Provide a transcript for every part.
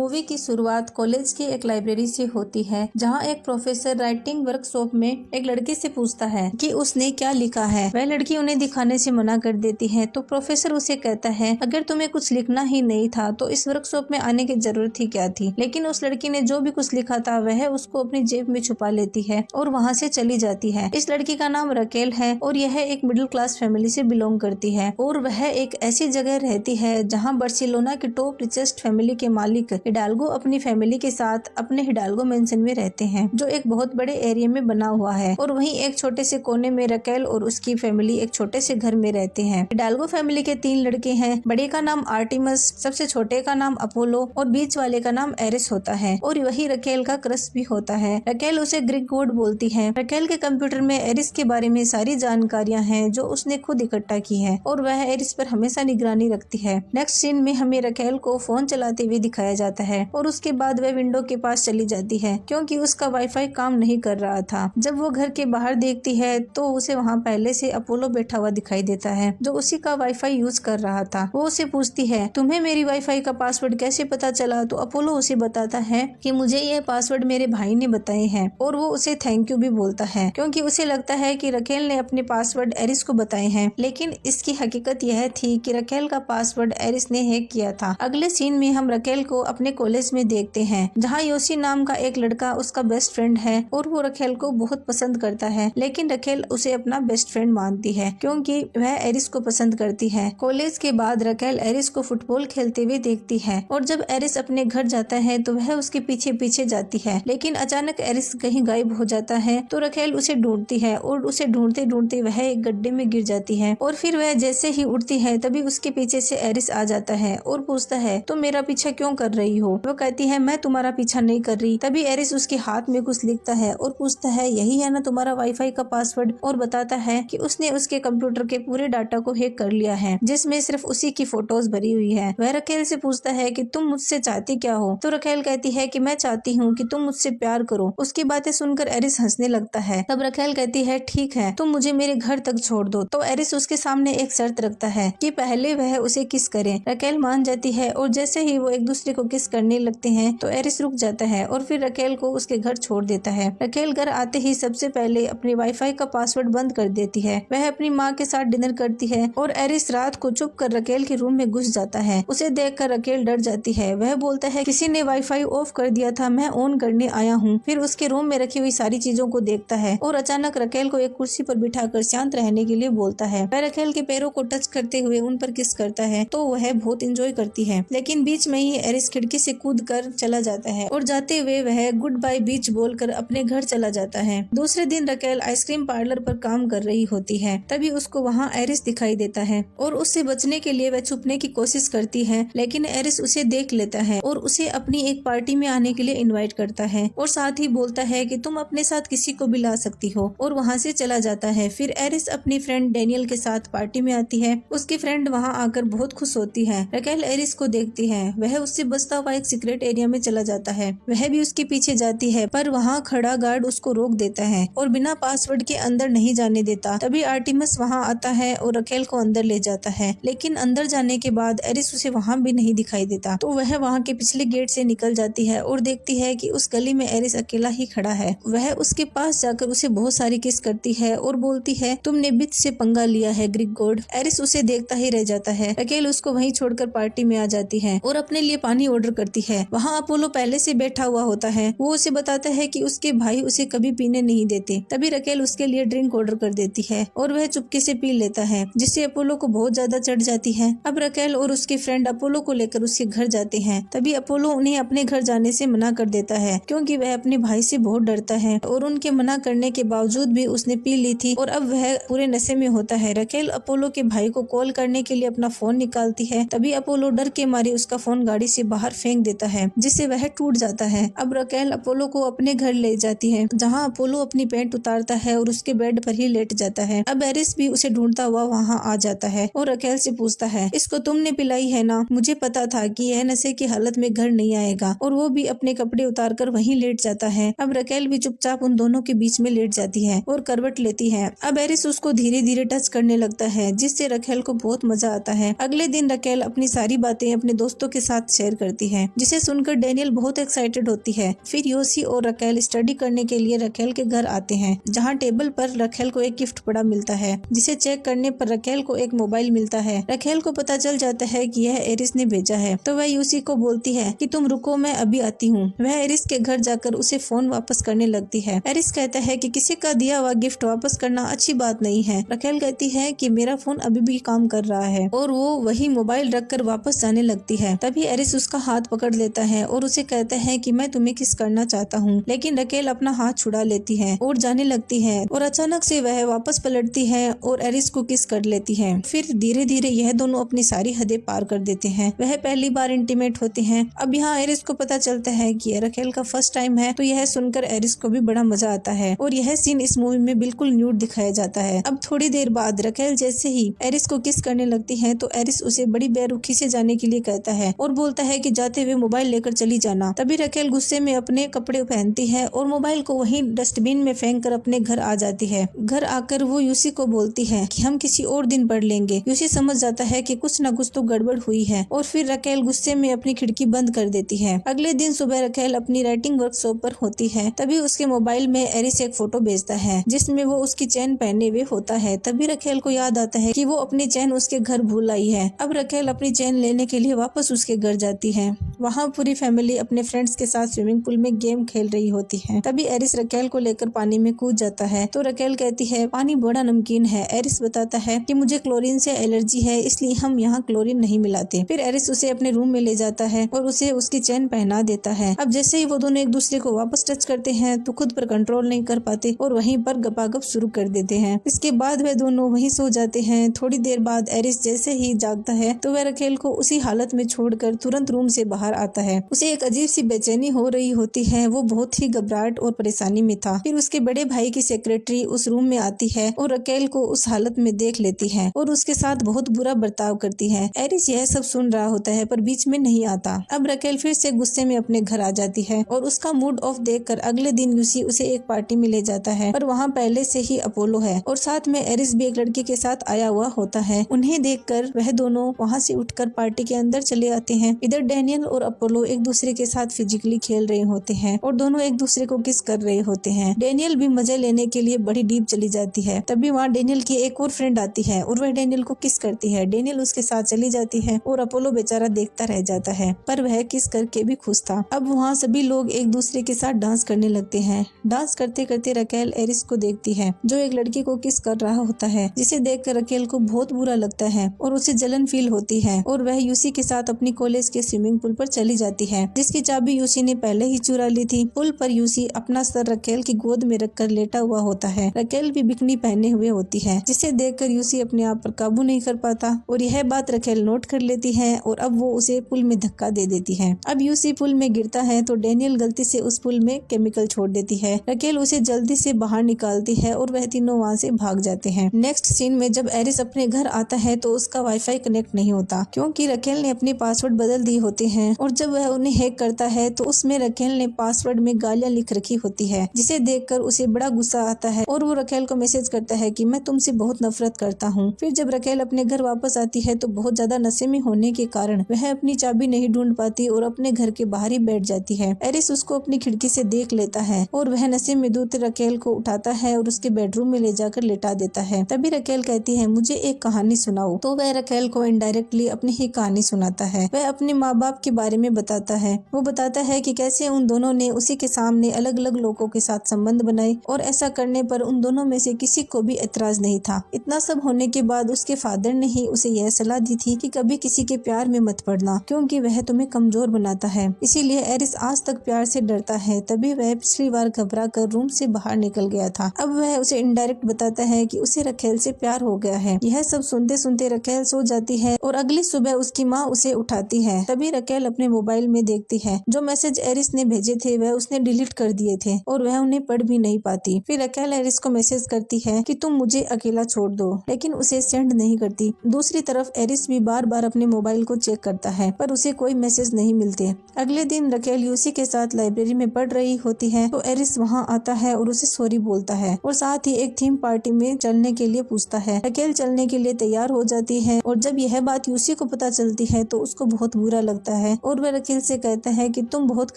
Movie की शुरुआत college की एक लाइब्रेरी से होती है, जहां एक प्रोफेसर राइटिंग वर्कशॉप में एक लड़की से पूछता है कि उसने क्या लिखा है। वह लड़की उन्हें दिखाने से मना कर देती है, तो प्रोफेसर उसे कहता है अगर तुम्हें कुछ लिखना ही नहीं था तो इस वर्कशॉप में आने की जरूरत ही क्या थी। लेकिन उस लड़की ने जो भी कुछ लिखा था वह उसको अपनी जेब में छुपा लेती है और वहाँ से चली जाती है। इस लड़की का नाम रकेल है और यह एक मिडिल क्लास फैमिली से बिलोंग करती है और वह एक ऐसी जगह रहती है जहाँ बार्सिलोना की टॉप रिचेस्ट फैमिली के मालिक हिडाल्गो अपनी फैमिली के साथ अपने हिडाल्गो मेंशन में रहते हैं, जो एक बहुत बड़े एरिया में बना हुआ है। और वहीं एक छोटे से कोने में रकेल और उसकी फैमिली एक छोटे से घर में रहते हैं। हिडाल्गो फैमिली के 3 लड़के हैं। बड़े का नाम आर्टिमस, सबसे छोटे का नाम अपोलो और बीच वाले का नाम एरिस होता है और वही रकेल का क्रश भी होता है। रकेल उसे ग्रीक गॉड बोलती है। रकेल के कंप्यूटर में एरिस के बारे में सारी जानकारियां हैं जो उसने खुद इकट्ठा की है और वह एरिस पर हमेशा निगरानी रखती है। नेक्स्ट सीन में हमें रकेल को फोन चलाते हुए दिखाया जाता है और उसके बाद वह विंडो के पास चली जाती है क्योंकि उसका वाईफाई काम नहीं कर रहा था। जब वो घर के बाहर देखती है तो उसे वहाँ पहले से अपोलो बैठा हुआ दिखाई देता है जो उसी का वाईफाई यूज कर रहा था। वो उसे पूछती है तुम्हें मेरी वाईफाई का पासवर्ड कैसे पता चला। तो अपोलो उसे बताता है कि मुझे ये पासवर्ड मेरे भाई ने बताए हैं और वो उसे थैंक यू भी बोलता है क्योंकि उसे लगता है कि रकेल ने अपने पासवर्ड एरिस को बताए हैं। लेकिन इसकी हकीकत यह थी कि रकेल का पासवर्ड एरिस ने हैक किया था। अगले सीन में हम रकेल को अपने कॉलेज में देखते हैं जहाँ योशी नाम का एक लड़का उसका बेस्ट फ्रेंड है और वो रकेल को बहुत पसंद करता है। लेकिन रकेल उसे अपना बेस्ट फ्रेंड मानती है क्योंकि वह एरिस को पसंद करती है। कॉलेज के बाद रकेल एरिस को फुटबॉल खेलते हुए देखती है और जब एरिस अपने घर जाता है तो वह उसके पीछे पीछे जाती है। लेकिन अचानक एरिस कहीं गायब हो जाता है तो रकेल उसे ढूंढती है और उसे ढूंढते ढूंढते वह एक गड्ढे में गिर जाती है और फिर वह जैसे ही उड़ती है तभी उसके पीछे से एरिस आ जाता है और पूछता है तुम मेरा पीछा क्यों कर रही हो। वो कहती है मैं तुम्हारा पीछा नहीं कर रही। तभी एरिस उसके हाथ में कुछ लिखता है और पूछता है यही है ना तुम्हारा वाईफाई का पासवर्ड, और बताता है कि उसने उसके कंप्यूटर के पूरे डाटा को हैक कर लिया है जिसमें सिर्फ उसी की फोटोज भरी हुई है। वह रकेल से पूछता है कि तुम मुझसे चाहती क्या हो। तो रकेल कहती है कि मैं चाहती हूँ कि तुम मुझसे प्यार करो। उसकी बातें सुनकर एरिस हंसने लगता है। तब रकेल कहती है ठीक है तुम मुझे मेरे घर तक छोड़ दो। तो एरिस उसके सामने एक शर्त रखता है कि पहले वह उसे किस करे। रकेल मान जाती है और जैसे ही वो एक दूसरे को किस करने लगते हैं तो एरिस रुक जाता है और फिर रकेल को उसके घर छोड़ देता है। रकेल घर आते ही सबसे पहले अपने वाईफाई का पासवर्ड बंद कर देती है। वह अपनी माँ के साथ डिनर करती है और एरिस रात को चुप कर रकेल के रूम में घुस जाता है। उसे देखकर रकेल डर जाती है। वह बोलता है किसी ने वाईफाई ऑफ कर दिया था, मैं ऑन करने आया हूँ। फिर उसके रूम में रखी हुई सारी चीजों को देखता है और अचानक रकेल को एक कुर्सी पर बिठाकर शांत रहने के लिए बोलता है। वह रकेल के पैरों को टच करते हुए उन पर किस करता है तो वह बहुत इंजॉय करती है। लेकिन बीच में ही एरिस खिड़की से कूद कर चला जाता है और जाते हुए वह गुड बाय बीच बोलकर अपने घर चला जाता है। दूसरे दिन रकेल आइसक्रीम पार्लर पर काम कर रही होती है। तभी उसको वहाँ एरिस दिखाई देता है और उससे बचने के लिए वह छुपने की कोशिश करती है। लेकिन एरिस उसे देख लेता है और उसे अपनी एक पार्टी में आने के लिए इनवाइट करता है और साथ ही बोलता है कि तुम अपने साथ किसी को भी ला सकती हो, और वहाँ से चला जाता है। फिर एरिस अपनी फ्रेंड डेनियल के साथ पार्टी में आती है। उसकी फ्रेंड वहाँ आकर बहुत खुश होती है। रकेल एरिस को देखती है। वह उससे बचता हुआ एक सीक्रेट एरिया में चला जाता है। वह भी उसके पीछे जाती है पर वहाँ खड़ा गार्ड उसको रोक देता है और बिना पासवर्ड के अंदर नहीं जाने देता। तभी आर्टिमस वहाँ आता है और रकेल को अंदर ले जाता है। लेकिन अंदर जाने के बाद एरिस उसे वहाँ भी नहीं दिखाई देता तो वह वहाँ के पिछले गेट से निकल जाती है और देखती है कि उस गली में एरिस अकेला ही खड़ा है। वह उसके पास जाकर उसे बहुत सारी किस करती है और बोलती है तुमने बीच से पंगा लिया है ग्रीक गॉड। एरिस उसे देखता ही रह जाता है। रकेल उसको वहीं छोड़कर पार्टी में आ जाती है और अपने लिए पानी ऑर्डर करती है। वहाँ अपोलो पहले से बैठा हुआ होता है। वो उसे बताता है कि उसके भाई उसे कभी पीने नहीं देते। तभी रकेल उसके लिए ड्रिंक ऑर्डर कर देती है और वह चुपके से पी लेता है जिससे अपोलो को बहुत ज्यादा चढ़ जाती है। अब रकेल और उसके फ्रेंड अपोलो को लेकर उसके घर जाते हैं। तभी अपोलो उन्हें अपने घर जाने से मना कर देता है क्योंकि वह अपने भाई से बहुत डरता है और उनके मना करने के बावजूद भी उसने पी ली थी और अब वह पूरे नशे में होता है। रकेल अपोलो के भाई को कॉल करने के लिए अपना फोन निकालती है। तभी अपोलो डर के मारे उसका फोन गाड़ी से बाहर फेंक देता है जिससे वह टूट जाता है। अब रकेल अपोलो को अपने घर ले जाती है जहाँ अपोलो अपनी पैंट उतारता है और उसके बेड पर ही लेट जाता है। अब एरिस भी उसे ढूंढता हुआ वहाँ आ जाता है और रकेल से पूछता है इसको तुमने पिलाई है ना, मुझे पता था कि यह नशे की हालत में घर नहीं आएगा, और वो भी अपने कपड़े उतारकर वहीं लेट जाता है। अब रकेल भी चुपचाप उन दोनों के बीच में लेट जाती है और करवट लेती है। अब एरिस उसको धीरे धीरे टच करने लगता है जिससे रकेल को बहुत मजा आता है। अगले दिन रकेल अपनी सारी बातें अपने दोस्तों के साथ शेयर करती है। है, जिसे सुनकर डेनियल बहुत एक्साइटेड होती है। फिर यूसी और रकेल स्टडी करने के लिए रकेल के घर आते हैं, जहाँ टेबल पर रकेल को एक गिफ्ट पड़ा मिलता है, जिसे चेक करने पर रकेल को एक मोबाइल मिलता है। रकेल को पता चल जाता है कि यह एरिस ने भेजा है, तो वह यूसी को बोलती है कि तुम रुको, मैं अभी आती हूँ। वह एरिस के घर जाकर उसे फोन वापस करने लगती है। एरिस कहता है कि किसी का दिया हुआ गिफ्ट वापस करना अच्छी बात नहीं है। रकेल कहती है कि मेरा फोन अभी भी काम कर रहा है, और वो वही मोबाइल रखकर वापस जाने लगती है। तभी एरिस उसका हाथ पकड़ लेता है और उसे कहता है कि मैं तुम्हें किस करना चाहता हूँ, लेकिन रकेल अपना हाथ छुड़ा लेती है और जाने लगती है, और अचानक से वह वापस पलटती है और एरिस को किस कर लेती है। फिर धीरे धीरे यह दोनों अपनी सारी हदें पार कर देते हैं। वह पहली बार इंटीमेट होते हैं। अब यहाँ एरिस को पता चलता है कि यह रकेल का फर्स्ट टाइम है, तो यह सुनकर एरिस को भी बड़ा मजा आता है, और यह सीन इस मूवी में बिल्कुल न्यूड दिखाया जाता है। अब थोड़ी देर बाद रकेल जैसे ही एरिस को किस करने लगती है, तो एरिस उसे बड़ी बेरुखी से जाने के लिए कहता है और बोलता है कि जाते हुए मोबाइल लेकर चली जाना। तभी रकेल गुस्से में अपने कपड़े पहनती है और मोबाइल को वहीं डस्टबिन में फेंक कर अपने घर आ जाती है। घर आकर वो यूसी को बोलती है कि हम किसी और दिन पढ़ लेंगे। यूसी समझ जाता है कि कुछ न कुछ तो गड़बड़ हुई है, और फिर रकेल गुस्से में अपनी खिड़की बंद कर देती है। अगले दिन सुबह रकेल अपनी राइटिंग वर्कशॉप पर होती है। तभी उसके मोबाइल में एरिस एक फोटो भेजता है, जिसमें वो उसकी चेन पहने हुए होता है। तभी रकेल को याद आता है कि वो अपनी चेन उसके घर भूल आई है। अब रकेल अपनी चेन लेने के लिए वापस उसके घर जाती है। वहाँ पूरी फैमिली अपने फ्रेंड्स के साथ स्विमिंग पूल में गेम खेल रही होती है। तभी एरिस रकेल को लेकर पानी में कूद जाता है, तो रकेल कहती है पानी बड़ा नमकीन है। एरिस बताता है कि मुझे क्लोरीन से एलर्जी है, इसलिए हम यहाँ क्लोरीन नहीं मिलाते। फिर एरिस उसे अपने रूम में ले जाता है और उसे उसकी चेन पहना देता है। अब जैसे ही वो दोनों एक दूसरे को वापस टच करते हैं, तो खुद पर कंट्रोल नहीं कर पाते और वहीं पर गपागप शुरू कर देते हैं। इसके बाद वे दोनों वहीं सो जाते हैं। थोड़ी देर बाद एरिस जैसे ही जागता है, तो वह रकेल को उसी हालत में छोड़कर तुरंत रूम से बाहर आता है। उसे एक अजीब सी बेचैनी हो रही होती है। वो बहुत ही घबराहट और परेशानी में था। फिर उसके बड़े भाई की सेक्रेटरी उस रूम में आती है और रकेल को उस हालत में देख लेती है और उसके साथ बहुत बुरा बर्ताव करती है। एरिस यह सब सुन रहा होता है, पर बीच में नहीं आता। अब रकेल फिर से गुस्से में अपने घर आ जाती है, और उसका मूड ऑफ देखकर अगले दिन यूसी उसे एक पार्टी में ले जाता है, पर वहाँ पहले से ही अपोलो है, और साथ में एरिस भी एक लड़की के साथ आया हुआ होता है। उन्हें देखकर वह दोनों वहाँ से उठकर पार्टी के अंदर चले आते हैं। इधर डेनियल और अपोलो एक दूसरे के साथ फिजिकली खेल रहे होते हैं, और दोनों एक दूसरे को किस कर रहे होते हैं। डेनियल भी मजे लेने के लिए बड़ी डीप चली जाती है। तभी वहाँ डेनियल की एक और फ्रेंड आती है और वह डेनियल को किस करती है। डेनियल उसके साथ चली जाती है और अपोलो बेचारा देखता रह जाता है, पर वह किस करके भी खुश था। अब वहाँ सभी लोग एक दूसरे के साथ डांस करने लगते हैं। डांस करते करते रकेल एरिस को देखती है, जो एक लड़की को किस कर रहा होता है, जिसे देखकर रकेल को बहुत बुरा लगता है और उसे जलन फील होती है, और वह यूसी के साथ अपनी कॉलेज के स्विमिंग पूल पर चली जाती है, जिसकी चाबी यूसी ने पहले ही चुरा ली थी। पुल पर यूसी अपना सर रकेल की गोद में रखकर लेटा हुआ होता है। रकेल भी बिकनी पहने हुए होती है, जिसे देखकर यूसी अपने आप पर काबू नहीं कर पाता, और यह बात रकेल नोट कर लेती है, और अब वो उसे पुल में धक्का दे देती है। अब यूसी पुल में गिरता है, तो डेनियल गलती से उस पुल में केमिकल छोड़ देती है। रकेल उसे जल्दी से बाहर निकालती है और वह तीनों वहाँ से भाग जाते हैं। नेक्स्ट सीन में जब एरिस अपने घर आता है, तो उसका वाईफाई कनेक्ट नहीं होता, क्योंकि रकेल ने अपने पासवर्ड बदल दिए होते हैं, और जब वह उन्हें हैक करता है, तो उसमें रकेल ने पासवर्ड में गालियाँ लिख रखी होती है, जिसे देखकर उसे बड़ा गुस्सा आता है, और वो रकेल को मैसेज करता है कि मैं तुमसे बहुत नफरत करता हूँ। फिर जब रकेल अपने घर वापस आती है, तो बहुत ज्यादा नशे में होने के कारण वह अपनी चाबी नहीं ढूंढ पाती और अपने घर के बाहर ही बैठ जाती है। एरिस उसको अपनी खिड़की से देख लेता है, और वह नशे में धुत रकेल को उठाता है और उसके बेडरूम में ले जाकर लेटा देता है। तभी रकेल कहती है मुझे एक कहानी सुनाओ, तो वह रकेल को इनडायरेक्टली अपनी ही कहानी सुनाता है। वह अपने माँ बाप के बारे में बताता है। वो बताता है कि कैसे उन दोनों ने उसी के सामने अलग अलग लोगों के साथ संबंध बनाए, और ऐसा करने पर उन दोनों में से किसी को भी एतराज नहीं था। इतना सब होने के बाद उसके फादर ने ही उसे यह सलाह दी थी कि कभी किसी के प्यार में मत पड़ना, क्योंकि वह तुम्हें कमजोर बनाता है। इसीलिए एरिस आज तक प्यार से डरता है। तभी वह पिछली बार घबरा कर रूम से बाहर निकल गया था। अब वह उसे इनडायरेक्ट बताता है कि उसे रकेल से प्यार हो गया है। यह सब सुनते सुनते रकेल सो जाती है, और अगली सुबह उसकी माँ उसे उठाती है। तभी रकेल अपने मोबाइल में देखती है जो मैसेज एरिस ने भेजे थे वह उसने डिलीट कर दिए थे, और वह उन्हें पढ़ भी नहीं पाती। फिर रकेल एरिस को मैसेज करती है कि तुम मुझे अकेला छोड़ दो, लेकिन उसे सेंड नहीं करती। दूसरी तरफ एरिस भी बार बार अपने मोबाइल को चेक करता है, पर उसे कोई मैसेज नहीं मिलते। अगले दिन रकेल यूसी के साथ लाइब्रेरी में पढ़ रही होती है, तो एरिस वहाँ आता है और उसे सॉरी बोलता है, और साथ ही एक थीम पार्टी में चलने के लिए पूछता है। रकेल चलने के लिए तैयार हो जाती है, और जब यह बात यूसी को पता चलती है तो उसको बहुत बुरा लगता है। है और वह रकेल से कहता है कि तुम बहुत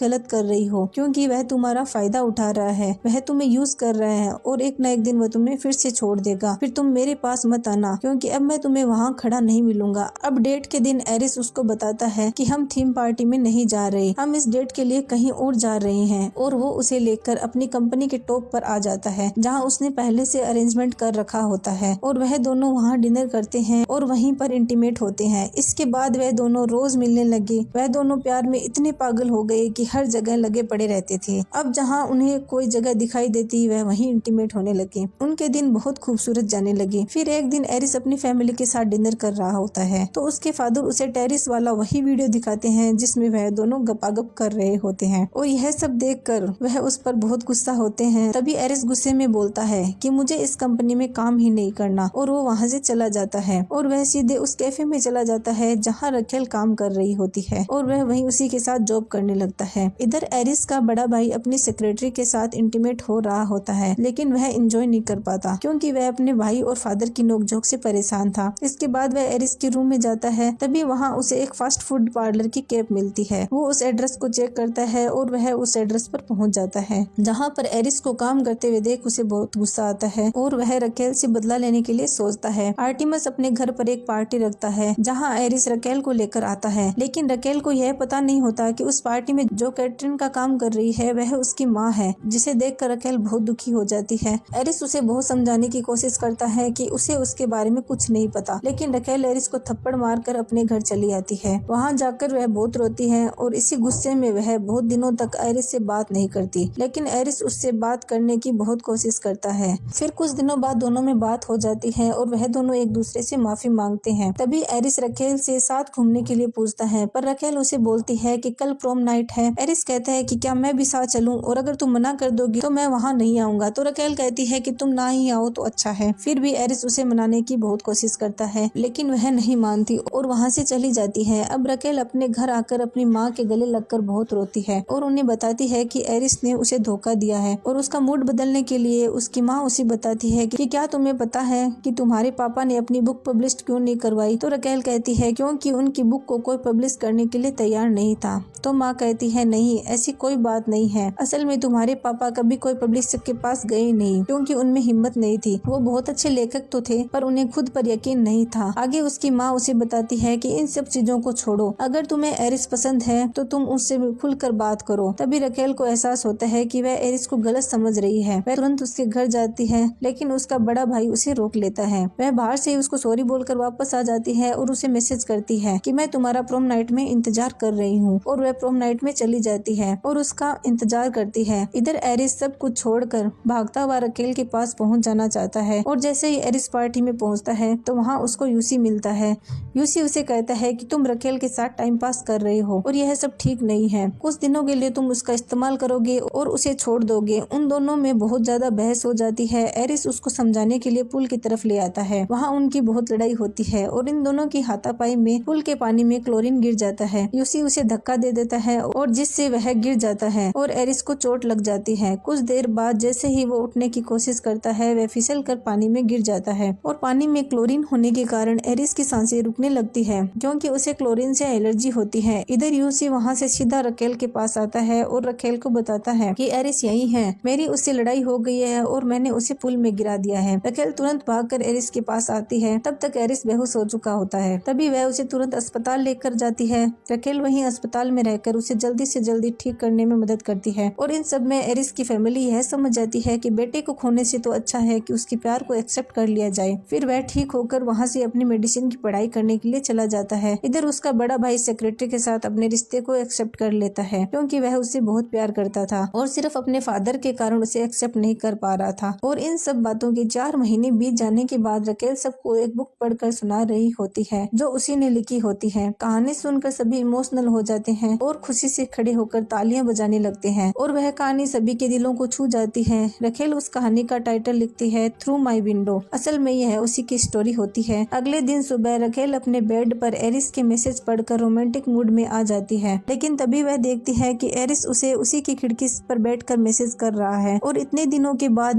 गलत कर रही हो, क्योंकि वह तुम्हारा फायदा उठा रहा है, वह तुम्हें यूज कर रहा है और एक न एक दिन वह तुम्हें फिर से छोड़ देगा। फिर तुम मेरे पास मत आना, क्योंकि अब मैं तुम्हें वहाँ खड़ा नहीं मिलूंगा। अब डेट के दिन एरिस उसको बताता है कि हम थीम पार्टी में नहीं जा रहे, हम इस डेट के लिए कहीं और जा रहे हैं, और वो उसे लेकर अपनी कंपनी के टॉप पर आ जाता है जहाँ उसने पहले से अरेंजमेंट कर रखा होता है, और वह दोनों वहाँ डिनर करते हैं और वहीं पर इंटीमेट होते हैं। इसके बाद वह दोनों रोज मिलने लगे। वह दोनों प्यार में इतने पागल हो गए कि हर जगह लगे पड़े रहते थे। अब जहाँ उन्हें कोई जगह दिखाई देती वह वहीं इंटीमेट होने लगे। उनके दिन बहुत खूबसूरत जाने लगे। फिर एक दिन एरिस अपनी फैमिली के साथ डिनर कर रहा होता है तो उसके फादर उसे टेरिस वाला वही वीडियो दिखाते हैं जिसमें वह दोनों गपागप कर रहे होते हैं, और यह सब देखकर वह उस पर बहुत गुस्सा होते हैं। तभी एरिस गुस्से में बोलता है कि मुझे इस कंपनी में काम ही नहीं करना, और वो वहाँ से चला जाता है और वह सीधे उस कैफे में चला जाता है जहाँ रखेल काम कर रही होती है, और वह वहीं उसी के साथ जॉब करने लगता है। इधर एरिस का बड़ा भाई अपनी सेक्रेटरी के साथ इंटीमेट हो रहा होता है, लेकिन वह एंजॉय नहीं कर पाता क्योंकि वह अपने भाई और फादर की नोकझोंक से परेशान था। इसके बाद वह एरिस के रूम में जाता है। तभी वहाँ उसे एक फास्ट फूड पार्लर की कैप मिलती है। वो उस एड्रेस को चेक करता है और वह उस एड्रेस पर पहुँच जाता है जहाँ पर एरिस को काम करते हुए देख उसे बहुत गुस्सा आता है और वह रकेल से बदला लेने के लिए सोचता है। आर्टिमस अपने घर पर एक पार्टी रखता है जहाँ एरिस रकेल को लेकर आता है, लेकिन रकेल को यह पता नहीं होता कि उस पार्टी में जो कैटरिन का काम कर रही है वह उसकी माँ है, जिसे देखकर रकेल बहुत दुखी हो जाती है। एरिस उसे बहुत समझाने की कोशिश करता है कि उसे उसके बारे में कुछ नहीं पता, लेकिन रकेल एरिस को थप्पड़ मारकर अपने घर चली आती है। वहाँ जाकर वह बहुत रोती है और इसी गुस्से में वह बहुत दिनों तक एरिस से बात नहीं करती, लेकिन एरिस उससे बात करने की बहुत कोशिश करता है। फिर कुछ दिनों बाद दोनों में बात हो जाती है और वह दोनों एक दूसरे से माफी मांगते हैं। तभी एरिस रकेल से साथ घूमने के लिए पूछता है, पर रकेल उसे बोलती है कि कल प्रोम नाइट है। एरिस कहता है कि क्या मैं भी साथ चलूं, और अगर तुम मना कर दोगी तो मैं वहाँ नहीं आऊंगा। तो रकेल कहती है कि तुम ना ही आओ तो अच्छा है। फिर भी एरिस उसे मनाने की बहुत कोशिश करता है, लेकिन वह नहीं मानती और वहाँ से चली जाती है। अब रकेल अपने घर आकर अपनी माँ के गले लगकर बहुत रोती है और उन्हें बताती है कि एरिस ने उसे धोखा दिया है, और उसका मूड बदलने के लिए उसकी माँ उसे बताती है कि क्या तुम्हें पता है कि तुम्हारे पापा ने अपनी बुक पब्लिश क्यों नहीं करवाई। तो रकेल कहती है क्योंकि उनकी बुक को कोई पब्लिश करने के लिए तैयार नहीं था। तो माँ कहती है नहीं, ऐसी कोई बात नहीं है, असल में तुम्हारे पापा कभी कोई पब्लिशर के पास गए नहीं क्योंकि उनमें हिम्मत नहीं थी। वो बहुत अच्छे लेखक तो थे पर उन्हें खुद पर यकीन नहीं था। आगे उसकी माँ उसे बताती है कि इन सब चीजों को छोड़ो, अगर तुम्हें एरिस पसंद है तो तुम उससे खुलकर बात करो। तभी रकेल को एहसास होता है कि वह एरिस को गलत समझ रही है। वह तुरंत उसके घर जाती है, लेकिन उसका बड़ा भाई उसे रोक लेता है। वह बाहर से उसको सॉरी बोलकर वापस आ जाती है और उसे मैसेज करती है कि मैं तुम्हारा प्रोम नाइट में इंतजार कर रही हूँ, और वह प्रोम नाइट में चली जाती है और उसका इंतजार करती है। इधर एरिस सब कुछ छोड़कर भागता हुआ रकेल के पास पहुँच जाना चाहता है, और जैसे ही एरिस पार्टी में पहुँचता है तो वहाँ उसको यूसी मिलता है। यूसी उसे कहता है कि तुम रकेल के साथ टाइम पास कर रहे हो और यह सब ठीक नहीं है। कुछ दिनों के लिए तुम उसका इस्तेमाल करोगे और उसे छोड़ दोगे। उन दोनों में बहुत ज्यादा बहस हो जाती है। एरिस उसको समझाने के लिए पुल की तरफ ले आता है। वहाँ उनकी बहुत लड़ाई होती है और इन दोनों की हाथापाई में पुल के पानी में क्लोरीन गिर जाता है। यूसी उसे धक्का दे देता है और जिससे वह गिर जाता है और एरिस को चोट लग जाती है। कुछ देर बाद जैसे ही वो उठने की कोशिश करता है वह फिसल कर पानी में गिर जाता है, और पानी में क्लोरीन होने के कारण एरिस की सांसें रुकने लगती है क्योंकि उसे क्लोरीन से एलर्जी होती है। इधर यूसी वहाँ से सीधा रकेल के पास आता है और रकेल को बताता है कि एरिस यही है, मेरी उससे लड़ाई हो गई है और मैंने उसे पुल में गिरा दिया है। रकेल तुरंत भागकर एरिस के पास आती है। तब तक एरिस बेहोश हो चुका होता है। तभी वह उसे तुरंत अस्पताल लेकर जाती है। रकेल वहीं अस्पताल में रहकर उसे जल्दी से जल्दी ठीक करने में मदद करती है, और इन सब में एरिस की फैमिली यह समझ जाती है कि बेटे को खोने से तो अच्छा है कि उसके प्यार को एक्सेप्ट कर लिया जाए। फिर वह ठीक होकर वहाँ से अपनी मेडिसिन की पढ़ाई करने के लिए चला जाता है। इधर उसका बड़ा भाई सेक्रेटरी के साथ अपने रिश्ते को एक्सेप्ट कर लेता है क्योंकि वह उससे बहुत प्यार करता था और सिर्फ अपने फादर के कारण उसे एक्सेप्ट नहीं कर पा रहा था। और इन सब बातों के 4 महीने बीत जाने के बाद रकेल सबको एक बुक पढ़कर सुना रही होती है जो उसी ने लिखी होती है। कहानी सुनकर सभी इमोशनल हो जाते हैं और खुशी से खड़े होकर तालियां बजाने लगते हैं, और वह कहानी सभी के दिलों को छू जाती है। रकेल उस कहानी का टाइटल लिखती है थ्रू माई विंडो। असल में यह उसी की स्टोरी होती है। अगले दिन सुबह रकेल अपने बेड पर एरिस के मैसेज पढ़कर रोमांटिक मूड में आ जाती है, लेकिन तभी वह देखती है कि एरिस उसे उसी की खिड़की पर बैठकर मैसेज कर रहा है, और इतने दिनों के बाद